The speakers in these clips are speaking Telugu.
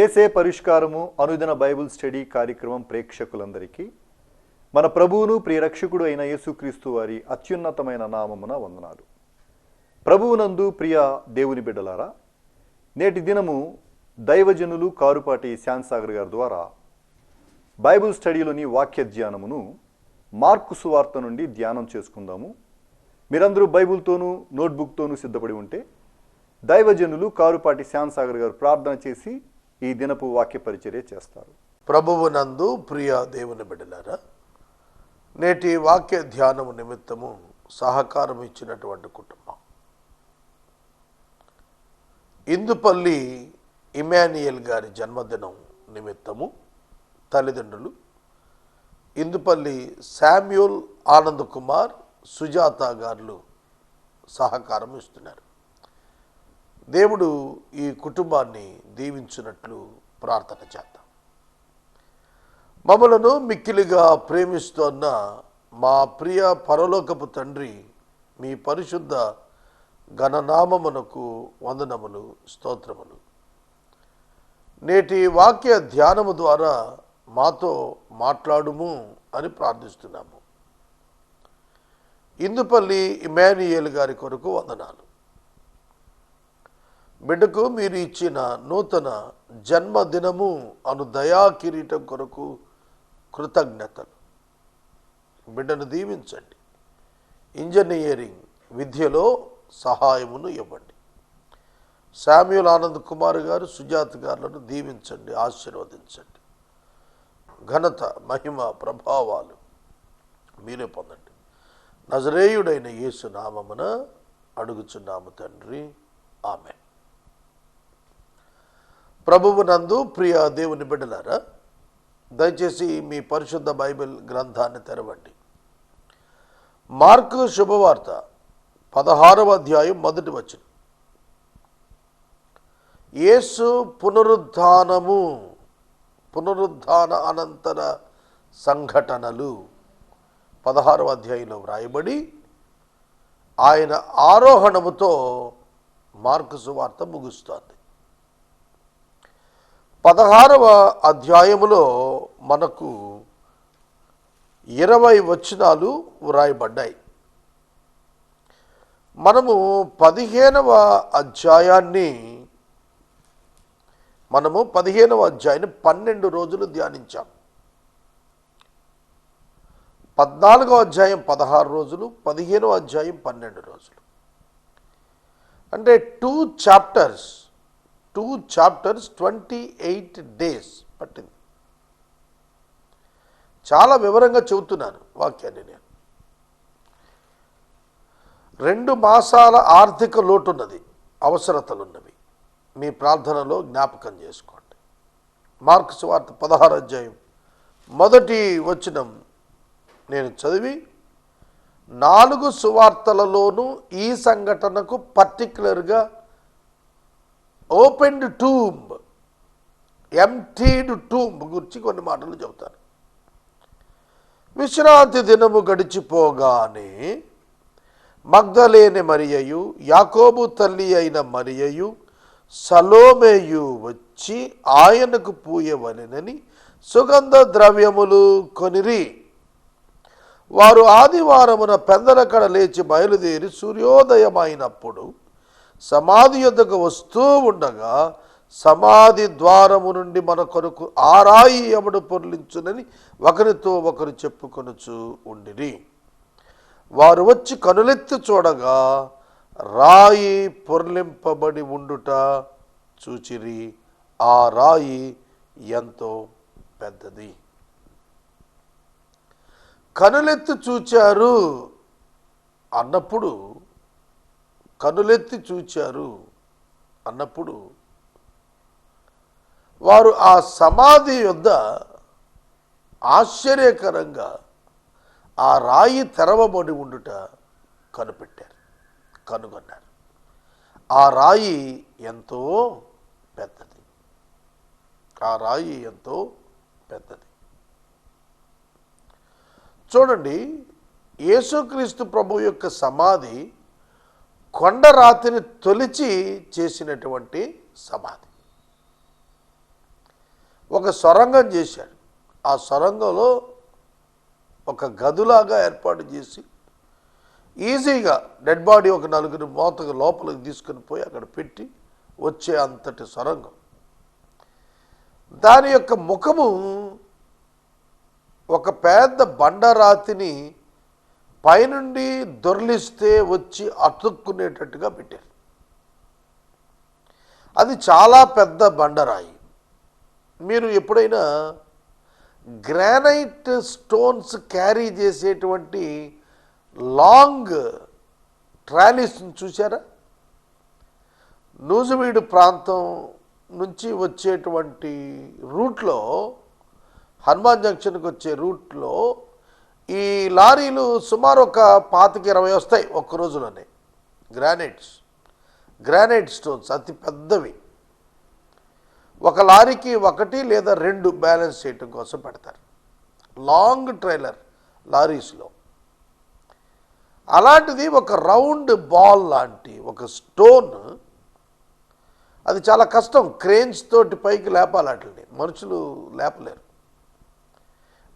ఏసే పరిష్కారము అనుదిన బైబిల్ స్టడీ కార్యక్రమం ప్రేక్షకులందరికీ మన ప్రభువును ప్రియరక్షకుడు అయిన యేసుక్రీస్తు వారి అత్యున్నతమైన నామమున వందనాలు. ప్రభువునందు ప్రియ దేవుని బిడ్డలారా, నేటి దినము దైవజనులు కారుపాటి శాంతసాగర్ గారి ద్వారా బైబిల్ స్టడీలోని వాక్య ధ్యానమును మార్కు సువార్త నుండి ధ్యానం చేసుకుందాము. మీరందరూ బైబిల్తోనూ నోట్బుక్తోనూ సిద్ధపడి ఉంటే దైవజనులు కారుపాటి శాంతసాగర్ గారు ప్రార్థన చేసి ఈ దినపు వాక్య పరిచర్య చేస్తారు. ప్రభువునందు ప్రియ దేవుని బిడ్డలారా, నేటి వాక్య ధ్యానము నిమిత్తము సహకారం ఇచ్చినటువంటి కుటుంబం ఇందుపల్లి ఇమాన్యుయల్ గారి జన్మదినం నిమిత్తము తల్లిదండ్రులు ఇందుపల్లి శామ్యూల్ ఆనంద్ కుమార్, సుజాత గారు సహకారం ఇస్తున్నారు. దేవుడు ఈ కుటుంబాన్ని దీవించినట్లు ప్రార్థన చేద్దాం. మమ్మలను మిక్కిలిగా ప్రేమిస్తున్న మా ప్రియ పరలోకపు తండ్రి, మీ పరిశుద్ధ ఘననామమునకు వందనములు, స్తోత్రములు. నేటి వాక్య ధ్యానము ద్వారా మాతో మాట్లాడుము అని ప్రార్థిస్తున్నాము. ఇందుపల్లి ఇమాన్యుయల్ గారి కొరకు వందనాలు. బిడ్డకు మీరు ఇచ్చిన నూతన జన్మదినము అను దయా కిరీటం కొరకు కృతజ్ఞతలు. బిడ్డను దీవించండి. ఇంజనీరింగ్ విద్యలో సహాయమును ఇవ్వండి. శామ్యూల్ ఆనంద్ కుమార్ గారు, సుజాత గారులను దీవించండి, ఆశీర్వదించండి. ఘనత, మహిమ, ప్రభావాలు మీరే పొందండి. నజరేయుడైన యేసు నామమున అడుగుచున్నాము తండ్రి, ఆమేన్. ప్రభువునందు ప్రియ దేవుని బిడ్డలారా, దయచేసి మీ పరిశుద్ధ బైబిల్ గ్రంథాన్ని తెరవండి. మార్కు శుభవార్త 16వ అధ్యాయం 1వ వచనం. యేసు పునరుద్ధాన అనంతర సంఘటనలు 16వ అధ్యాయంలో వ్రాయబడి ఆయన ఆరోహణముతో మార్కు సువార్త ముగుస్తోంది. 16వ అధ్యాయములో మనకు 20 వచనాలు వ్రాయబడ్డాయి. మనము 15వ అధ్యాయాన్ని 12 రోజులు ధ్యానించాం. 14వ అధ్యాయం 16 రోజులు, 15వ అధ్యాయం 12 రోజులు. అంటే 2 చాప్టర్స్ 28 days పట్టింది. చాలా వివరంగా చెబుతున్నాను వాక్యాన్ని నేను. 2 మాసాల ఆర్థిక లోటున్నది, అవసరతలున్నవి. మీ ప్రార్థనలో జ్ఞాపకం చేసుకోండి. మార్కు సువార్త 16వ అధ్యాయం 1వ వచనం నేను చదివి 4 సువార్తలలోనూ ఈ సంఘటనకు పర్టిక్యులర్గా ఓపెన్డ్ టూంబ్, ఎంప్టీడ్ టూంబ్ గురించి కొన్ని మాటలు చెబుతాను. విశ్రాంతి దినము గడిచిపోగానే మగ్దలేనే మరియయు, యాకోబు తల్లి అయిన మరియయు, సలోమేయు వచ్చి ఆయనకు పూయవలెనని సుగంధ ద్రవ్యములు కొనిరి. వారు ఆదివారమున పెందలకడ లేచి బయలుదేరి సూర్యోదయమైనప్పుడు సమాధి యొద్దకు వస్తూ ఉండగా సమాధి ద్వారము నుండి మన కొరకు ఆ రాయి ఎవడు పొర్లించునని ఒకరితో ఒకరు చెప్పుకొనుచు ఉండిరి. వారు వచ్చి కనులెత్తి చూడగా రాయి పొర్లింపబడి ఉండుట చూచిరి. ఆ రాయి ఎంతో పెద్దది. కనులెత్తి చూచారు అన్నప్పుడు వారు ఆ సమాధి యొద్ద ఆశ్చర్యకరంగా ఆ రాయి తెరవబడి ఉండుట కనుగొన్నారు. ఆ రాయి ఎంతో పెద్దది. చూడండి, యేసుక్రీస్తు ప్రభు యొక్క సమాధి కొండరాతిని తొలిచి చేసినటువంటి సమాధి. ఒక సొరంగం చేశాడు. ఆ సొరంగంలో ఒక గదులాగా ఏర్పాటు చేసి ఈజీగా డెడ్ బాడీ ఒక నలుగురు మోతకు లోపలికి తీసుకుని పోయి అక్కడ పెట్టి వచ్చే అంతటి సొరంగం. దాని యొక్క ముఖము ఒక పెద్ద బండరాతిని పైనుండి దొర్లిస్తే వచ్చి అతుక్కునేటట్టుగా పెట్టారు. అది చాలా పెద్ద బండరాయి. మీరు ఎప్పుడైనా గ్రానైట్ స్టోన్స్ క్యారీ చేసేటువంటి లాంగ్ ట్రాలీస్ని చూసారా? నూజివీడు ప్రాంతం నుంచి వచ్చేటువంటి రూట్లో, హనుమాన్ జంక్షన్కి వచ్చే రూట్లో ఈ లారీలు సుమారు ఒక 25-20 వస్తాయి ఒక్క రోజులోనే. గ్రానైట్ స్టోన్స్ అతి పెద్దవి. ఒక లారీకి 1 లేదా 2 బ్యాలెన్స్ చేయటం కోసం పెడతారు లాంగ్ ట్రైలర్ లారీస్లో. అలాంటిది ఒక రౌండ్ బాల్ లాంటి ఒక స్టోన్, అది చాలా కష్టం. క్రేన్స్ తోటి పైకి లేపాలి వాటిని, మనుషులు లేపలేరు.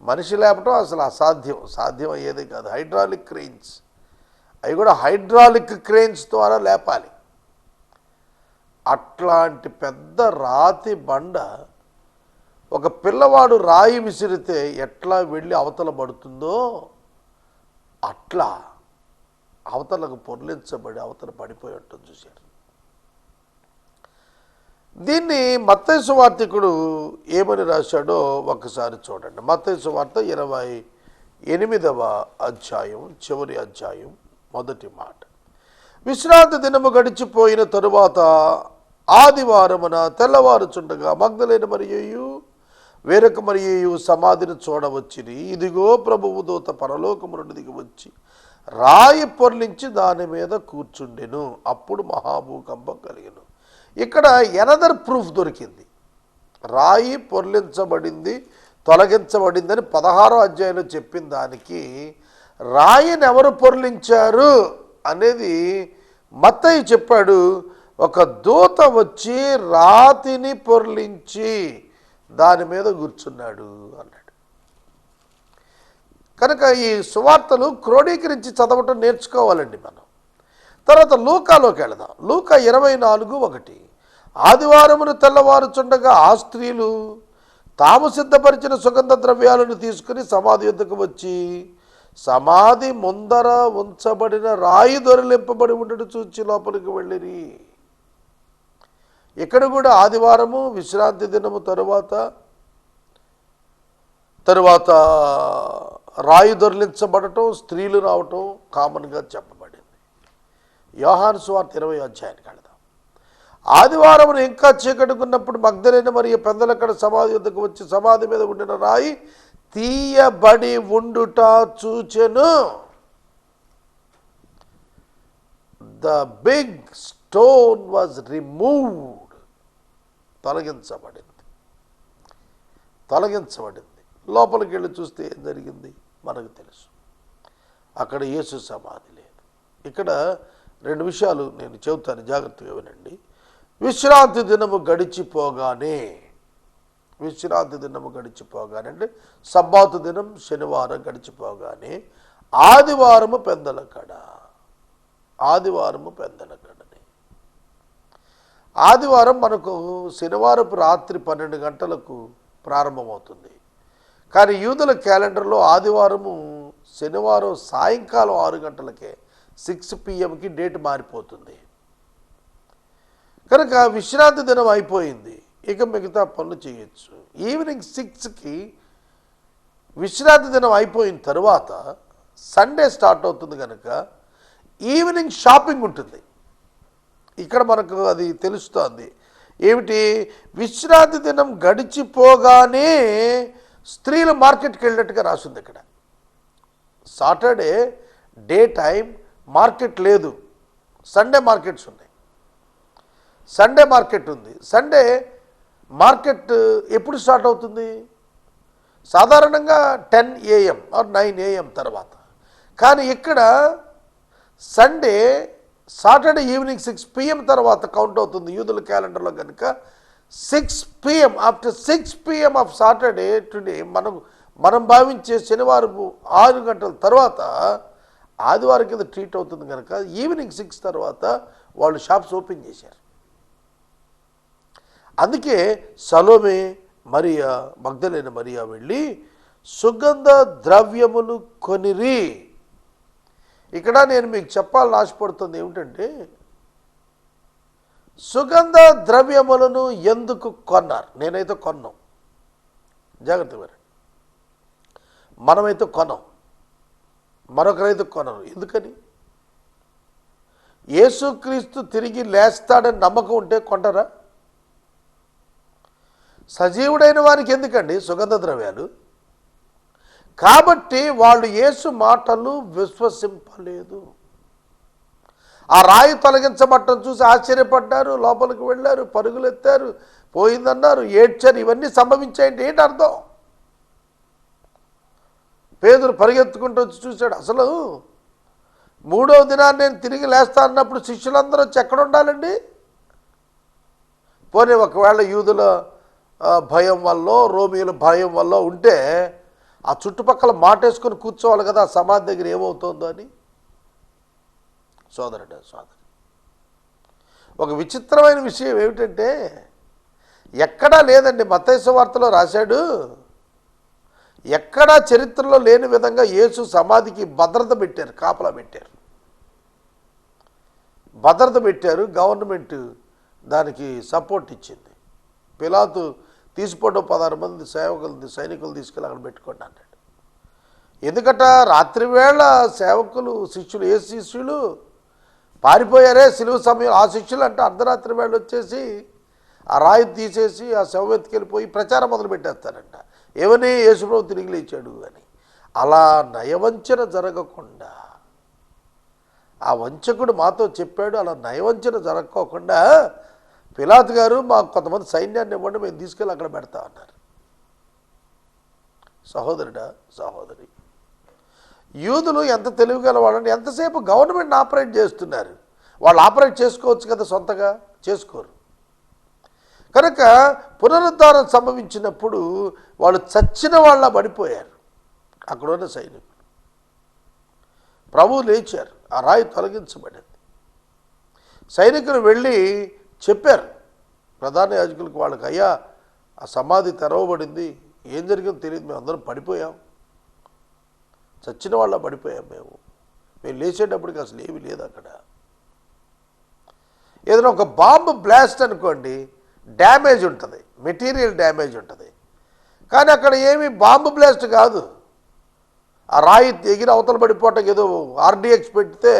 మనిషి లేపటం అసలు అసాధ్యం, సాధ్యం అయ్యేదే కాదు. హైడ్రాలిక్ క్రెయిన్స్, అవి కూడా హైడ్రాలిక్ క్రెయిన్స్ ద్వారా లేపాలి. అట్లాంటి పెద్ద రాతి బండ ఒక పిల్లవాడు రాయి విసిరితే ఎట్లా వెళ్ళి అవతల పడుతుందో అట్లా అవతలకు పొర్లించబడి అవతల పడిపోయి ఉంటుంది చూశారు. దీన్ని మత్తయి సువార్తికుడు ఏమని రాశాడో ఒకసారి చూడండి. మత్తయి సువార్త 28వ అధ్యాయం చివరి అధ్యాయం మొదటి మాట. విశ్రాంతి దినము గడిచిపోయిన తరువాత ఆదివారమున తెల్లవారుచుండగా మగ్దలేన మరియయు వేరొక మరియయు సమాధిని చూడవచ్చిరి. ఇదిగో ప్రభువు దూత పరలోకము నుండి దిగి వచ్చి రాయి పొర్లించి దాని మీద కూర్చుండెను. అప్పుడు మహాభూకంపం కలిగెను. ఇక్కడ ఎనదర్ ప్రూఫ్ దొరికింది. రాయి పొర్లించబడింది, తొలగించబడిందని 16వ అధ్యాయంలో చెప్పిన దానికి రాయిని ఎవరు పొర్లించారు అనేది మత్తయి చెప్పాడు. ఒక దూత వచ్చి రాతిని పొర్లించి దాని మీద కూర్చున్నాడు అన్నాడు. కనుక ఈ సువార్తలు క్రోడీకరించి చదవటం నేర్చుకోవాలండి మనం. తర్వాత లూకాలోకి వెళదాం. లూకా 24:1. ఆదివారమును తెల్లవారుచుండగా ఆ స్త్రీలు తాము సిద్ధపరిచిన సుగంధ ద్రవ్యాలను తీసుకుని సమాధి యొద్దకు వచ్చి సమాధి ముందర ఉంచబడిన రాయి దొరిలింపబడి ఉండడు చూచి లోపలికి వెళ్ళిరి. ఇక్కడ కూడా ఆదివారము విశ్రాంతి దినము తరువాత రాయి దొరిలించబడటం, స్త్రీలు రావటం కామన్గా చెప్పబడింది. యోహాను సువార్త 20వ అధ్యాయానికి వెళదాం. ఆదివారమును ఇంకా చీకటికున్నప్పుడు మగ్దలేన మరియు పెద్దలక్కడ సమాధి వద్దకు వచ్చి సమాధి మీద ఉండిన రాయి తీయబడి ఉండుట చూచెను. The big stone was removed. తొలగించబడింది. లోపలికి వెళ్ళి చూస్తే ఏం జరిగింది మనకు తెలుసు. అక్కడ యేసు సమాధి లేదు. ఇక్కడ 2 విషయాలు నేను చెబుతాను, జాగ్రత్తగా వినండి. విశ్రాంతి దినము గడిచిపోగానే అంటే సబ్బాతు దినం శనివారం గడిచిపోగానే ఆదివారము పెద్దలకడ. ఆదివారం మనకు శనివారపు రాత్రి 12 గంటలకు ప్రారంభమవుతుంది. కానీ యూదుల క్యాలెండర్లో ఆదివారము శనివారం సాయంకాలం 6 గంటలకే 6 PM డేట్ మారిపోతుంది. కనుక విశ్రాంతి దినం అయిపోయింది, ఇక మిగతా పనులు చేయొచ్చు. ఈవినింగ్ 6కి విశ్రాంతి దినం అయిపోయిన తర్వాత సండే స్టార్ట్ అవుతుంది. కనుక ఈవినింగ్ షాపింగ్ ఉంటుంది. ఇక్కడ మనకు అది తెలుస్తోంది. ఏమిటి? విశ్రాంతి దినం గడిచిపోగానే స్త్రీలు మార్కెట్కి వెళ్ళినట్టుగా రాసింది. ఇక్కడ సాటర్డే డే టైం మార్కెట్ లేదు, సండే మార్కెట్స్ ఉన్నాయి. సండే మార్కెట్ ఉంది. సండే మార్కెట్ ఎప్పుడు స్టార్ట్ అవుతుంది? సాధారణంగా 10 AM or 9 AM తర్వాత. కానీ ఇక్కడ సాటర్డే ఈవినింగ్ 6 PM తర్వాత కౌంట్ అవుతుంది యూదుల క్యాలెండర్లో. కనుక 6 PM, after 6 PM of Saturday today మనం భావించే శనివారం 6 గంటల తర్వాత ఆదివారం కింద ట్రీట్ అవుతుంది కనుక ఈవినింగ్ 6 తర్వాత వాళ్ళు షాప్స్ ఓపెన్ చేశారు. అందుకే సలోమే, మరియా, మగ్దలేన మరియా వెళ్ళి సుగంధ ద్రవ్యములు కొనిరి. ఇక్కడ నేను మీకు చెప్పాలని ఆశపడుతుంది ఏమిటంటే, సుగంధ ద్రవ్యములను ఎందుకు కొన్నారు? నేనైతే కొన్నాం, జాగ్రత్త మరి. మనమైతే కొనం, మరొకరైతే కొనరు. ఎందుకని? యేసుక్రీస్తు తిరిగి లేస్తాడని నమ్మకం ఉంటే కొంటారా? సజీవుడైన వారికి ఎందుకండి సుగంధ ద్రవ్యాలు? కాబట్టి వాళ్ళు యేసు మాటలు విశ్వసింపలేదు. ఆ రాయి తొలగించబట్టం చూసి ఆశ్చర్యపడ్డారు, లోపలికి వెళ్ళారు, పరుగులెత్తారు, పోయిందన్నారు, ఏడ్చారు. ఇవన్నీ సంభవించాయంటే ఏంటి అర్థం? పేతురు పరిగెత్తుకుంటూ వచ్చి చూశాడు. అసలు 3వ దినాన్ని నేను తిరిగి లేస్తా అన్నప్పుడు శిష్యులందరూ వచ్చి ఎక్కడ ఉండాలండి? పోనీ ఒకవేళ యూదుల భయం వల్ల, రోమియుల భయం వల్ల ఉంటే ఆ చుట్టుపక్కల మాటేసుకొని కూర్చోవాలి కదా, ఆ సమాధి దగ్గర ఏమవుతుందో అని. సోదరుడు, ఒక విచిత్రమైన విషయం ఏమిటంటే, ఎక్కడా లేదండి. మత్తయి సువార్తలో రాశాడు, ఎక్కడా చరిత్రలో లేని విధంగా యేసు సమాధికి భద్రత పెట్టారు, కాపలా పెట్టారు, భద్రత పెట్టారు. గవర్నమెంట్ దానికి సపోర్ట్ ఇచ్చింది. పిలాతు తీసిపోవడం 16 మంది సైనికులు తీసుకెళ్ళి అక్కడ పెట్టుకోండి అన్నాడు. ఎందుకట? రాత్రివేళ సేవకులు, శిష్యులు, ఏ శిష్యులు పారిపోయారే సిలువ సమయం, ఆ శిష్యులు అంటే అర్ధరాత్రి వేళ వచ్చేసి ఆ రాయి తీసేసి ఆ శవం ఎత్తుకెళ్ళిపోయి ప్రచారం మొదలు పెట్టేస్తారంట. ఏమని? యేసుప్రభు తిరిగి లేచాడు అని. అలా నయవంచన జరగకుండా, ఆ వంచకుడు మాతో చెప్పాడు, అలా నయవంచన జరగకోకుండా పిలాతు గారు మాకు కొంతమంది సైన్యాన్ని ఇవ్వండి, మేము తీసుకెళ్ళి అక్కడ పెడతా అన్నారు. సహోదరుడా, సహోదరి, యూదులు ఎంత తెలివిగల వాళ్ళని, ఎంతసేపు గవర్నమెంట్ని ఆపరేట్ చేస్తున్నారు. వాళ్ళు ఆపరేట్ చేసుకోవచ్చు కదా, సొంతగా చేసుకోరు. కనుక పునరుద్ధారం సంభవించినప్పుడు వాళ్ళు చచ్చిన వాళ్ళ పడిపోయారు. అక్కడ ఉన్న సైనికులు ప్రభువు లేచారు, ఆ రాయి తొలగించబడింది. సైనికులు వెళ్ళి చెప్పారు ప్రధాన యాజకులకు, వాళ్ళకి, అయ్యా ఆ సమాధి తెరవబడింది, ఏం జరిగిందో తెలియదు, మేము అందరం పడిపోయాం, చచ్చిన వాళ్ళ పడిపోయాం, మేము లేచేటప్పటికి అసలు ఏమీ లేదు అక్కడ. ఏదైనా ఒక బాంబు బ్లాస్ట్ అనుకోండి, డ్యామేజ్ ఉంటుంది, మెటీరియల్ డ్యామేజ్ ఉంటుంది. కానీ అక్కడ ఏమీ బాంబు బ్లాస్ట్ కాదు. ఆ రాయి ఎగిరి అవతల పడిపోవటం ఏదో ఆర్డిఎక్స్ పెడితే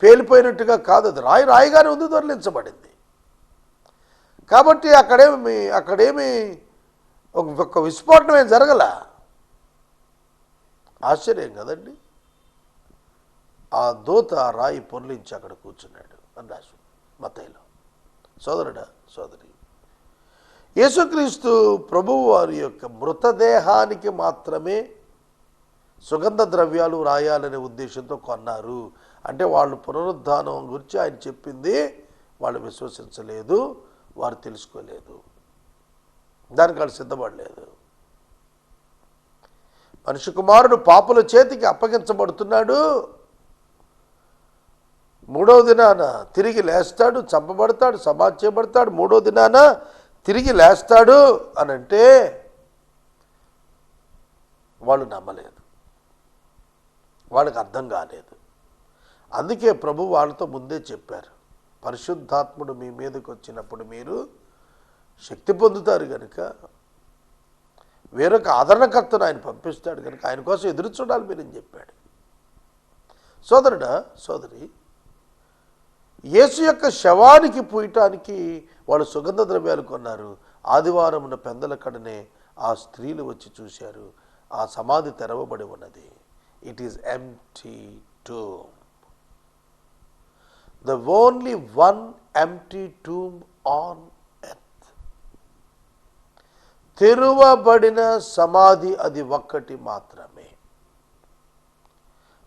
పేలిపోయినట్టుగా కాదు, అది రాయిగానే ఉంది, దొరిలించబడింది. కాబట్టి అక్కడేమి ఒక విస్ఫోటనం ఏం జరగల. ఆశ్చర్యం కదండి. ఆ దూత ఆ రాయి పొర్లించి అక్కడ కూర్చున్నాడు అని రాసు మత్తయిలో. సోదరుడా, సోదరి, యేసుక్రీస్తు ప్రభువు వారి యొక్క మృతదేహానికి మాత్రమే సుగంధ ద్రవ్యాలు రాయాలనే ఉద్దేశంతో కొన్నారు. అంటే వాళ్ళు పునరుద్ధానం గురించి ఆయన చెప్పింది వాళ్ళు విశ్వసించలేదు, వారు తెలుసుకోలేదు, దానికి వాళ్ళు సిద్ధపడలేదు. మనిషి కుమారుడు పాపుల చేతికి అప్పగించబడుతున్నాడు, 3వ దినాన తిరిగి లేస్తాడు, చంపబడతాడు, సమాధి చేయబడతాడు, 3వ దినాన తిరిగి లేస్తాడు అని అంటే వాళ్ళు నమ్మలేదు, వాళ్ళకి అర్థం కాలేదు. అందుకే ప్రభు వాళ్ళతో ముందే చెప్పారు, పరిశుద్ధాత్ముడు మీ మీదకి వచ్చినప్పుడు మీరు శక్తి పొందుతారు కనుక, వేరొక ఆదరణకర్తను ఆయన పంపిస్తాడు కనుక ఆయన కోసం ఎదురు చూడాలి మీరని చెప్పాడు. సోదరుడా, సోదరి, యేసు యొక్క శవానికి పూయటానికి వాళ్ళు సుగంధ ద్రవ్యాలు కొన్నారు. ఆదివారమున పెందల కడనే ఆ స్త్రీలు వచ్చి చూశారు, ఆ సమాధి తెరవబడి ఉన్నది. It is empty tomb. The only one empty tomb on earth. తెరువబడిన సమాధి అది ఒక్కటి మాత్రమే.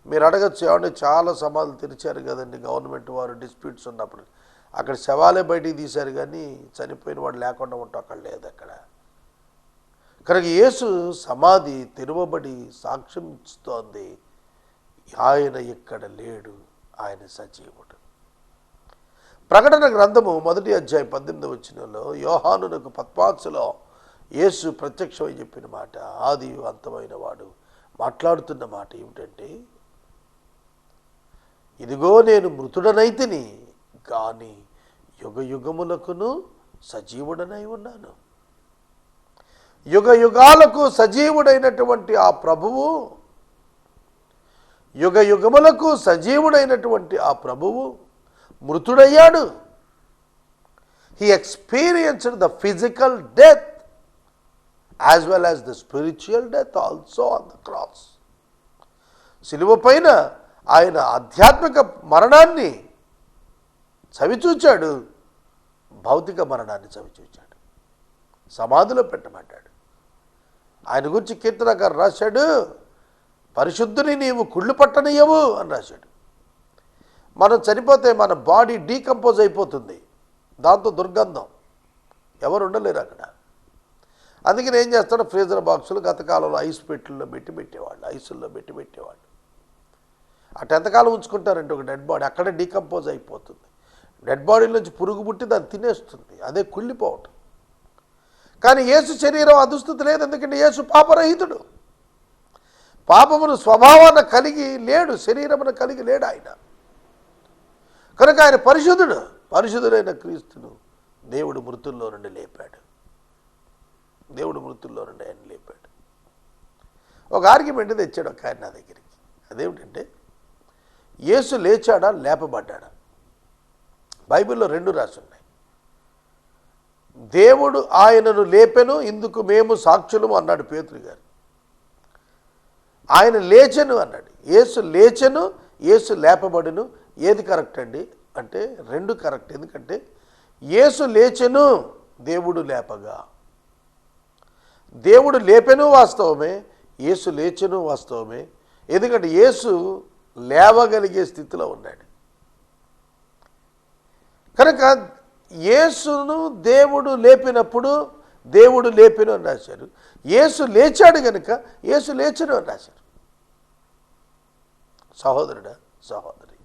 మీరు అడగచ్చు, ఏమంటే చాలా సమాధులు తెరిచారు కదండి గవర్నమెంట్ వారు డిస్ప్యూట్స్ ఉన్నప్పుడు. అక్కడ శవాలే బయటికి తీశారు కానీ చనిపోయిన వాడు లేకుండా ఉంటాం అక్కడ లేదు అక్కడ. కనుక యేసు సమాధి తెరవబడి సాక్ష్యం ఇస్తోంది, ఆయన ఇక్కడ లేడు, ఆయన సజీవుడు. ప్రకటన గ్రంథము 1వ అధ్యాయం 18వ వచనంలో యోహానునకు పద్మాసులో యేసు ప్రత్యక్షమై చెప్పిన మాట, ఆది అంతమైన వాడు మాట్లాడుతున్న మాట ఏమిటంటే, ఇదిగో నేను మృతుడనైతిని కానీ యుగ యుగములకును సజీవుడనై ఉన్నాను. యుగ యుగాలకు సజీవుడైనటువంటి ఆ ప్రభువు, యుగ యుగములకు సజీవుడైనటువంటి ఆ ప్రభువు మృతుడయ్యాడు. He experienced the physical death as well as the spiritual death also on the cross. సిలువ పైన ఆయన ఆధ్యాత్మిక మరణాన్ని చవిచూచాడు, భౌతిక మరణాన్ని చవిచూచాడు, సమాధిలో పెట్టబడ్డాడు. ఆయన గురించి కీర్తనకారు రాశాడు, పరిశుద్ధుని నీవు కుళ్ళు పట్టనియవు అని రాశాడు. మనం చనిపోతే మన బాడీ డీకంపోజ్ అయిపోతుంది, దాంతో దుర్గంధం, ఎవరు ఉండలేరు అక్కడ. అందుకని ఏం చేస్తాడు, ఫ్రీజర్ బాక్సులు గత కాలంలో ఐస్ పెట్టెల్లో పెట్టేవాళ్ళు, ఐసుల్లో పెట్టేవాళ్ళు. అటు ఎంతకాలం ఉంచుకుంటారంటే ఒక డెడ్ బాడీ అక్కడే డీకంపోజ్ అయిపోతుంది. డెడ్ బాడీ నుంచి పురుగు పుట్టి దాన్ని తినేస్తుంది, అదే కుళ్ళిపోవటం. కానీ యేసు శరీరం ఆ దుస్థితి లేదు, ఎందుకంటే యేసు పాపరహితుడు, పాపమును స్వభావాన్ని కలిగి లేడు, శరీరమును కలిగి లేడు ఆయన. కనుక ఆయన పరిశుద్ధుడు, పరిశుద్ధుడైన క్రీస్తును దేవుడు మృతుల్లో నుండి లేపాడు, దేవుడు మృతుల్లో నుండి ఆయన లేపాడు. ఒక ఆర్గ్యుమెంట్ తెచ్చాడు ఒక ఆయన నా దగ్గరికి, అదేమిటంటే యేసు లేచాడా లేపబడ్డాడా? బైబిల్లో 2 రాసి ఉన్నాయి. దేవుడు ఆయనను లేపెను, ఇందుకు మేము సాక్షులము అన్నాడు పేతురు గారు. ఆయన లేచెను అన్నాడు, యేసు లేచెను, యేసు లేపబడును. ఏది కరెక్ట్ అండి అంటే 2 కరెక్ట్. ఎందుకంటే యేసు లేచెను, దేవుడు లేపగా. దేవుడు లేపెను వాస్తవమే, యేసు లేచెను వాస్తవమే. ఎందుకంటే యేసు లేవగలిగే స్థితిలో ఉన్నాడు. కనుక యేసును దేవుడు లేపినప్పుడు దేవుడు లేపెను అని రాశారు, యేసు లేచాడు కనుక యేసు లేచెను అని రాశారు. సహోదరుడా సహోదరి,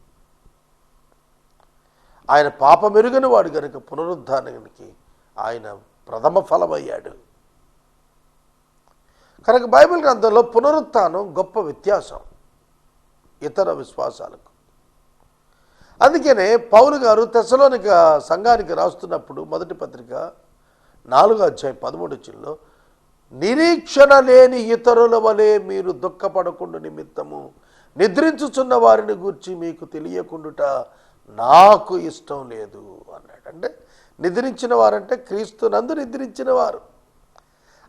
ఆయన పాపమెరుగని వాడు కనుక పునరుద్ధానానికి ఆయన ప్రథమ ఫలమయ్యాడు. కనుక బైబిల్ గ్రంథంలో పునరుత్థానం గొప్ప వ్యత్యాసం ఇతర విశ్వాసాలకు. అందుకనే పౌలు గారు తెస్సలోనిక సంఘానికి రాస్తున్నప్పుడు 1వ పత్రిక 4వ అధ్యాయం 13వ వచనంలో, నిరీక్షణ లేని ఇతరుల వలె మీరు దుఃఖపడకుండా నిమిత్తము నిద్రించుచున్న వారిని గూర్చి మీకు తెలియకుండుట నాకు ఇష్టం లేదు అన్నాడు. అంటే నిద్రించిన వారంటే క్రీస్తు నందు నిద్రించిన వారు,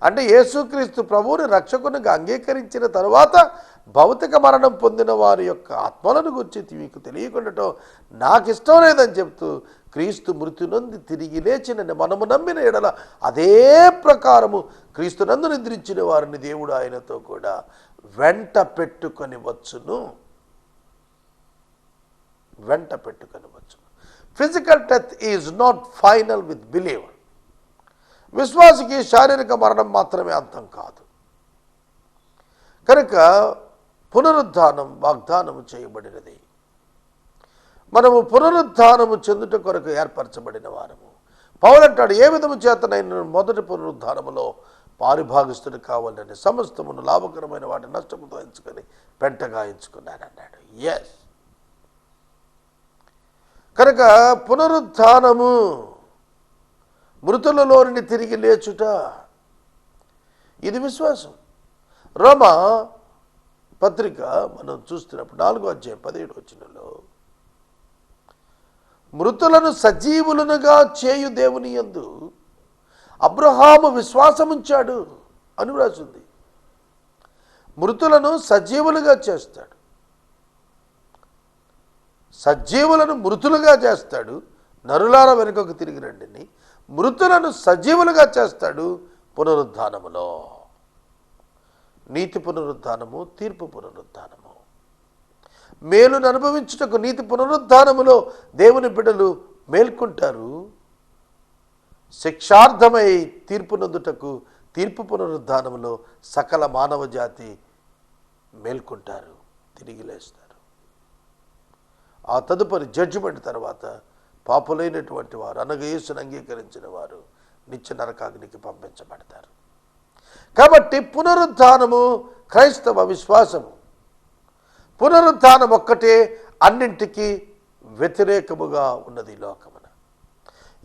అంటే యేసుక్రీస్తు ప్రభువుని రక్షకునిగా అంగీకరించిన తరువాత భౌతిక మరణం పొందిన వారి యొక్క ఆత్మలను గురించి మీకు తెలియకుండాటం నాకు ఇష్టం లేదని చెప్తూ, క్రీస్తు మృతి నొంది తిరిగి లేచిన మనము నమ్మిన ఎడల అదే ప్రకారము క్రీస్తు నందు నిద్రించిన వారిని దేవుడు ఆయనతో కూడా వెంట పెట్టుకొని వచ్చును, వెంట పెట్టుకొని వచ్చును. Physical death is not final with believer. విశ్వాసికి శారీరక మరణం మాత్రమే అంతం కాదు. కనుక పునరుద్ధానం వాగ్దానము చేయబడినది. మనము పునరుద్ధానము చెందుట కొరకు ఏర్పరచబడిన వారము. పౌలు అంటాడు, ఏ విధము చేతనైన మొదటి పునరుద్ధానములో పారిభాగస్తుడు కావాలని సమస్తమును లాభకరమైన వాటిని నష్టముతో ఎంచుకొని పెంటగా ఎంచుకున్నానన్నాడు. ఎస్, కనుక పునరుద్ధానము మృతులలో నుండి తిరిగి లేచుట, ఇది విశ్వాసం. రోమా పత్రిక మనం చూస్తున్నప్పుడు 4వ అధ్యాయం 17వ వచనంలో, మృతులను సజీవులనుగా చేయు దేవుని యందు అబ్రహాము విశ్వాసముంచాడు అని రాసింది. మృతులను సజీవులుగా చేస్తాడు, సజీవులను మృతులుగా చేస్తాడు. నరులార వెనుకకు తిరిగి రండిని, మృతులను సజీవులుగా చేస్తాడు పునరుద్ధానములో. నీతి పునరుద్ధానము, తీర్పు పునరుద్ధానము. మేలును అనుభవించుటకు నీతి పునరుద్ధానములో దేవుని బిడ్డలు మేల్కొంటారు. శిక్షార్థమై తీర్పు నొందుటకు తీర్పు పునరుద్ధానంలో సకల మానవ జాతి మేల్కొంటారు, తిరిగి లేస్తారు. ఆ తదుపరి జడ్జిమెంట్ తర్వాత పాపులైనటువంటి వారు, అనగా యేసును అంగీకరించిన వారు నిత్య నరకాగ్నికి పంపించబడతారు. కాబట్టి పునరుద్ధానము క్రైస్తవ విశ్వాసము. పునరుద్ధానం ఒక్కటే అన్నింటికీ వ్యతిరేకముగా ఉన్నది ఈ లోకమున.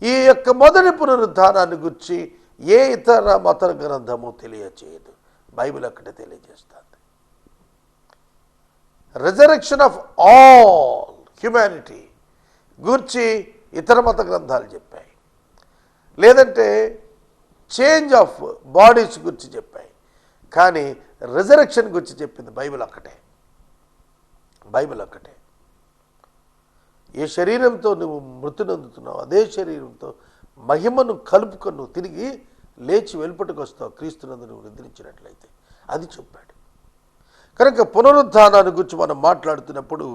ఈ యొక్క మొదటి పునరుద్ధానాన్ని గురించి ఏ ఇతర మత గ్రంథము తెలియచేయదు, బైబిల్ ఒక్కటే తెలియజేస్తుంది. రిజరెక్షన్ ఆఫ్ ఆల్ హ్యుమానిటీ గురించి ఇతర మత గ్రంథాలు చెప్పాయి, లేదంటే చేంజ్ ఆఫ్ బాడీస్ గురించి చెప్పాయి. కానీ రిజరెక్షన్ గురించి చెప్పింది బైబిల్ ఒక్కటే. బైబిల్ ఒక్కటే. ఏ శరీరంతో నువ్వు మృతి నొందుతున్నావు అదే శరీరంతో మహిమను కలుపుకొని నువ్వు తిరిగి లేచి వెలుపటికి వస్తావు, క్రీస్తునందు నువ్వు నిద్రించినట్లయితే. అది చెప్పాడు. కనుక పునరుద్ధానాన్ని గురించి మనం మాట్లాడుతున్నప్పుడు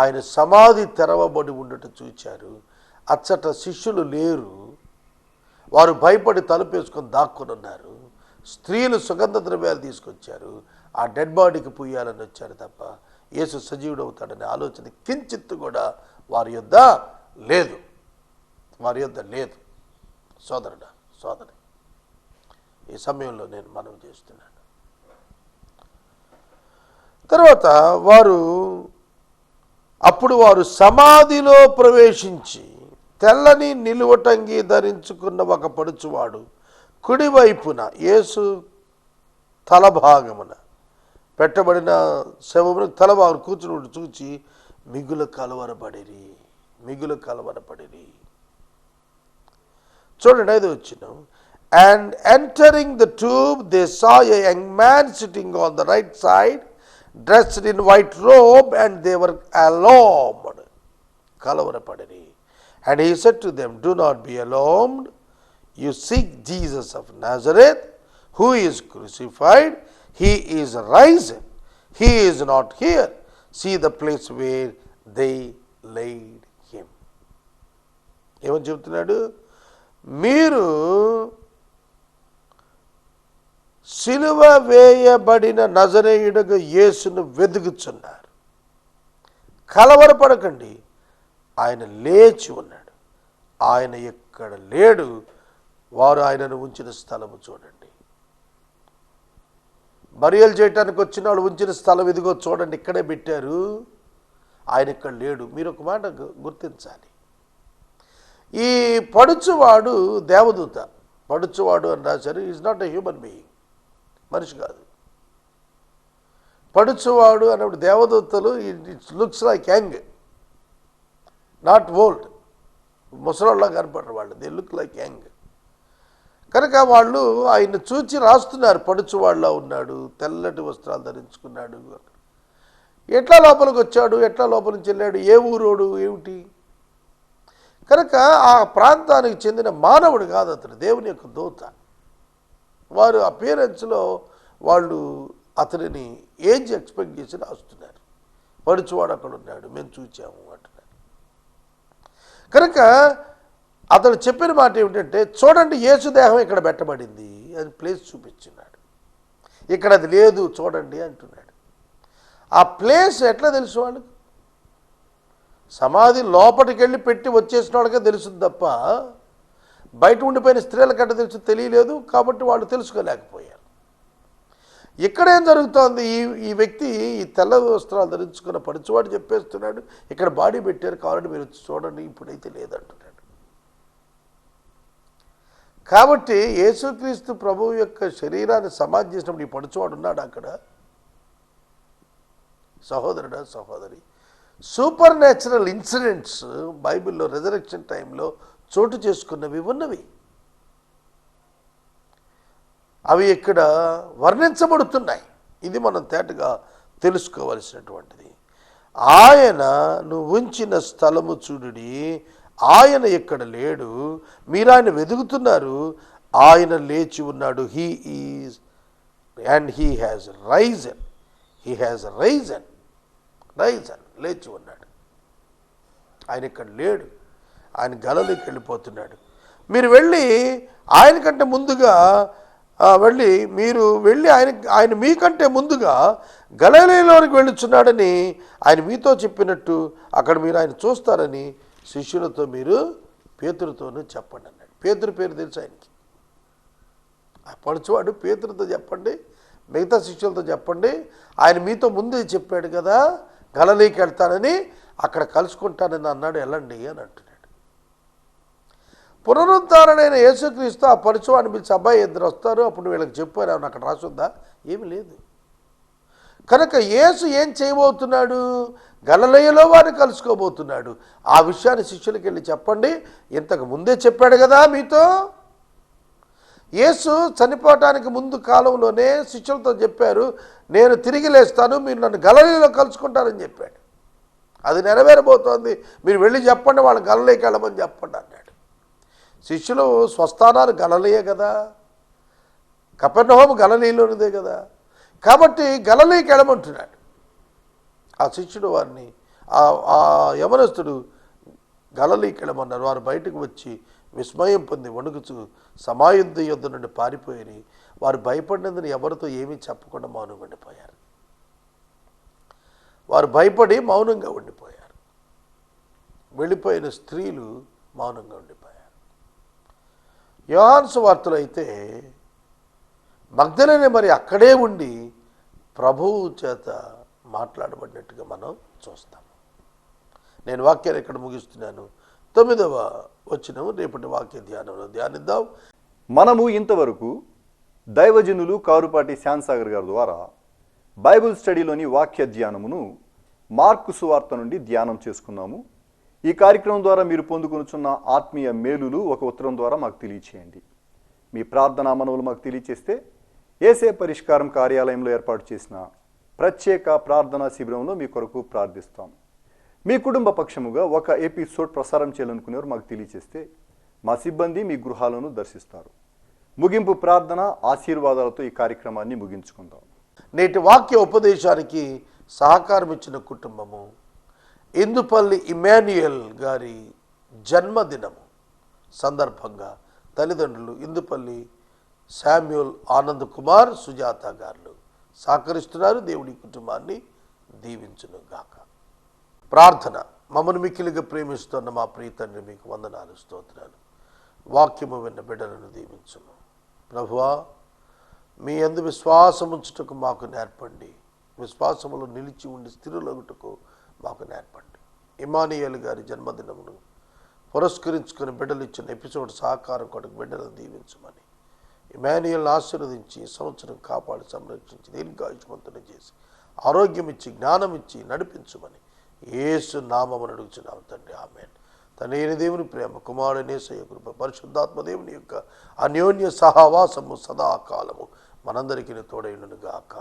ఆయన సమాధి తెరవబడి ఉండటం చూచారు. అచ్చట శిష్యులు లేరు, వారు భయపడి తలుపేసుకొని దాక్కుని ఉన్నారు. స్త్రీలు సుగంధ ద్రవ్యాలు తీసుకొచ్చారు, ఆ డెడ్ బాడీకి పుయ్యాలని వచ్చారు తప్ప యేసు సజీవుడు అవుతాడనే ఆలోచన కించిత్తు కూడా వారి యొద్ద లేదు, వారి యొద్ద లేదు. సోదరుడా, సోదరి, ఈ సమయంలో నేను మనవి చేస్తున్నాను. తర్వాత అప్పుడు వారు సమాధిలో ప్రవేశించి తెల్లని నిలువటంగి ధరించుకున్న ఒక పడుచువాడు కుడివైపున యేసు తలభాగమున పెట్టబడిన శవమును తలభాగం కూర్చుని చూచి మిగులు కలవరపడిరి. చూడండి, 5వ వచనం. And entering the tomb, they saw a young man sitting on the right side, dressed in white robe, and they were alarmed. కలవరపడిరి. And he said to them, do not be alarmed. You seek Jesus of Nazareth, who is crucified. He is risen. He is not here. See the place where they laid him. ఏమని చెబుతున్నాడు? మీరు సిలువ వేయబడిన నజరేయుడగు యేసును వెతుకుచున్నారు. కలవరపడకండి, ఆయన లేచి ఉన్నాడు. ఆయన ఎక్కడ లేడు. వారు ఆయనను ఉంచిన స్థలము చూడండి. బరియలు చేయటానికి వచ్చిన వాళ్ళు ఉంచిన స్థలం ఇదిగో చూడండి, ఇక్కడే పెట్టారు. ఆయన ఇక్కడ లేడు. మీరు ఒక మాట గుర్తించాలి. ఈ పడుచువాడు దేవదూత. పడుచువాడు అని రాశారు. Is not a human being, మనిషి కాదు. పడుచువాడు అన్నప్పుడు దేవదూతలు it looks like young, not old. ముసలోళ్ళ కనపడరు వాళ్ళు, దే లుక్ లైక్ యంగ్. కనుక వాళ్ళు ఆయన చూచి రాస్తున్నారు, పడుచువాళ్ళ ఉన్నాడు, తెల్లటి వస్త్రాలు ధరించుకున్నాడు. ఎట్లా లోపలికి వచ్చాడు, ఎట్లా లోపల నుంచి వెళ్ళాడు, ఏ ఊరోడు ఏమిటి? కనుక ఆ ప్రాంతానికి చెందిన మానవుడు కాదు అతడు, దేవుని యొక్క దూత. వారు అపియరెన్స్లో వాళ్ళు అతనిని ఏజ్ ఎక్స్పెక్ట్ చేసి రాస్తున్నారు. పడుచువాడు అక్కడ ఉన్నాడు, మేము చూచాము అంటున్నారు. కనుక అతడు చెప్పిన మాట ఏమిటంటే, చూడండి యేసుదేహం ఇక్కడ పెట్టబడింది అని ప్లేస్ చూపించున్నాడు. ఇక్కడ అది లేదు చూడండి అంటున్నాడు. ఆ ప్లేస్ ఎట్లా తెలుసు వాళ్ళకి? సమాధి లోపలికి వెళ్ళి పెట్టి వచ్చేసిన వాళ్ళకే తెలుస్తుంది తప్ప బయట ఉండిపోయిన స్త్రీలకంటే తెలుసు తెలియలేదు. కాబట్టి వాళ్ళు తెలుసుకోలేకపోయారు. ఇక్కడేం జరుగుతోంది? ఈ వ్యక్తి ఈ తెల్ల వస్త్రాలు ధరించుకున్న పడుచువాడు చెప్పేస్తున్నాడు, ఇక్కడ బాడీ పెట్టారు, కావాలంటే మీరు చూడండి, ఇప్పుడైతే లేదంటున్నాడు. కాబట్టి యేసుక్రీస్తు ప్రభువు యొక్క శరీరాన్ని సమాధి చేసినప్పుడు ఈ పడుచువాడు ఉన్నాడు అక్కడ. సహోదరుడా, సహోదరి, సూపర్ న్యాచురల్ ఇన్సిడెంట్స్ బైబిల్లో రెజరెక్షన్ టైంలో చోటు చేసుకున్నవి ఉన్నవి. అవి ఇక్కడ వర్ణించబడుతున్నాయి. ఇది మనం తేటగా తెలుసుకోవలసినటువంటిది. ఆయన నువ్వు ఉంచిన స్థలము చూడుడి, ఆయన ఎక్కడ లేడు, మీరు ఆయన వెతుకుతున్నారు, ఆయన లేచి ఉన్నాడు. He is and he has Ryzen. He has Ryzen, లేచి ఉన్నాడు. ఆయన ఇక్కడ లేడు. ఆయన గలిలయకి వెళ్ళిపోతున్నాడు. మీరు వెళ్ళి ఆయనకంటే ముందుగా వెళ్ళి ఆయన మీకంటే ముందుగా గలిలయలోనికి వెళ్ళుచున్నాడని ఆయన మీతో చెప్పినట్టు అక్కడ మీరు ఆయన చూస్తారని శిష్యులతో మీరు పేతురుతోనూ చెప్పండి అన్నాడు. పేతురు పేరు తెలుసు ఆయనకి. ఆ పడుచువాడు పేతురుతో చెప్పండి, మిగతా శిష్యులతో చెప్పండి, ఆయన మీతో ముందే చెప్పాడు కదా గలిలయకి వెళ్తానని, అక్కడ కలుసుకుంటానని అన్నాడు, వెళ్ళండి అని అంటున్నాడు. పునరుద్ధారణైన యేసుక్రీస్తు ఆ పరుచువాడిని పిలిచి, అబ్బాయి ఇద్దరు వస్తారు, అప్పుడు వీళ్ళకి చెప్పారు, ఏమన్నా అక్కడ రాసుందా? ఏమీ లేదు. కనుక యేసు ఏం చేయబోతున్నాడు? గలిలయలో వారిని కలుసుకోబోతున్నాడు. ఆ విషయాన్ని శిష్యులకి వెళ్ళి చెప్పండి, ఇంతకు ముందే చెప్పాడు కదా మీతో. యేసు చనిపోవటానికి ముందు కాలంలోనే శిష్యులతో చెప్పారు, నేను తిరిగి లేస్తాను, మీరు నన్ను గలిలయలో కలుసుకుంటారని చెప్పాడు. అది నెరవేరబోతోంది, మీరు వెళ్ళి చెప్పండి, వాళ్ళు గలిలయకి వెళ్ళమని చెప్పండి అన్నాడు. శిష్యులు స్వస్థానాలు గలిలయే కదా, కపెర్నహూము గలిలయలోనిదే కదా, కాబట్టి గలిలయకి వెళ్ళమంటున్నాడు. ఆ శిష్యుడు వారిని, ఆ యవనస్తుడు గలిలయకి వెళ్ళమన్నారు. వారు బయటకు వచ్చి విస్మయం పొంది వణుకుచు సమాయుద్ధ యుద్ధ నుండి పారిపోయి వారు భయపడినందుని ఎవరితో ఏమీ చెప్పకుండా మౌనంగా ఉండిపోయారు. వారు భయపడి మౌనంగా ఉండిపోయారు. వెళ్ళిపోయిన స్త్రీలు మౌనంగా ఉండిపోయారు. యోహాను సువార్తలో అయితే మగ్దలేనే మరి అక్కడే ఉండి ప్రభువు చేత మాట్లాడబడినట్టుగా మనం చూస్తాము. నేను వాక్యాన్ని ఇక్కడ ముగిస్తున్నాను. 9వ వచనం రేపటి వాక్య ధ్యానంలో ధ్యానిద్దాం. మనము ఇంతవరకు దైవజనులు కారుపాటి శ్యాన్సాగర్ గారి ద్వారా బైబిల్ స్టడీలోని వాక్య ధ్యానమును మార్కు సువార్త నుండి ధ్యానం చేసుకున్నాము. ఈ కార్యక్రమం ద్వారా మీరు పొందుకొనుచున్న ఆత్మీయ మేలులు ఒక ఉత్తరం ద్వారా మాకు తెలియచేయండి. మీ ప్రార్థనా మనవులు మాకు తెలియచేస్తే ఏసే పరిష్కారం కార్యాలయంలో ఏర్పాటు చేసిన ప్రత్యేక ప్రార్థనా శిబిరంలో మీ కొరకు ప్రార్థిస్తాం. మీ కుటుంబ పక్షముగా ఒక ఎపిసోడ్ ప్రసారం చేయాలనుకునేవారు మాకు తెలియచేస్తే మా సిబ్బంది మీ గృహాలను దర్శిస్తారు. ముగింపు ప్రార్థన ఆశీర్వాదాలతో ఈ కార్యక్రమాన్ని ముగించుకుందాం. నేటి వాక్య ఉపదేశానికి సహకారం ఇచ్చిన కుటుంబము ఇందుపల్లి ఇమాన్యుయల్ గారి జన్మదినము సందర్భంగా తల్లిదండ్రులు ఇందుపల్లి శామ్యూల్ ఆనంద్ కుమార్ సుజాత గారు సహకరిస్తున్నారు. దేవుడి కుటుంబాన్ని దీవించును గాక. ప్రార్థన. మమ్మల్ని మిక్కిలిగా ప్రేమిస్తున్న మా ప్రియ తండ్రి, మీకు వందనాలు, స్తోత్రాలు. వాక్యము విన్న బిడ్డలను దీవించును ప్రభువా. మీ యందు విశ్వాసం ఉంచుటకు మాకు నేర్పండి. విశ్వాసములో నిలిచి ఉండి స్థిరులగుటకు మాకు నేర్పండి. ఇమానియేల్ గారి జన్మదినమును పురస్కరించుకుని బిడ్డలు ఇచ్చిన ఎపిసోడ్ సహకారం కొరకు బిడ్డలను దీవించమని, ఇమానియేల్ని ఆశీర్వదించి సంవత్సరం కాపాడి సంరక్షించి దీర్ఘాయుష్మంతుని చేసి ఆరోగ్యం ఇచ్చి జ్ఞానం ఇచ్చి నడిపించమని యేసు నామమున అడుగుచున్నాము తండ్రి, ఆమేన్. తండ్రి దేవుని ప్రేమ, కుమారుని యేసయ్య కృప, పరిశుద్ధాత్మ దేవుని యొక్క అన్యోన్య సహవాసము సదాకాలము మనందరికీ తోడైనను గాక.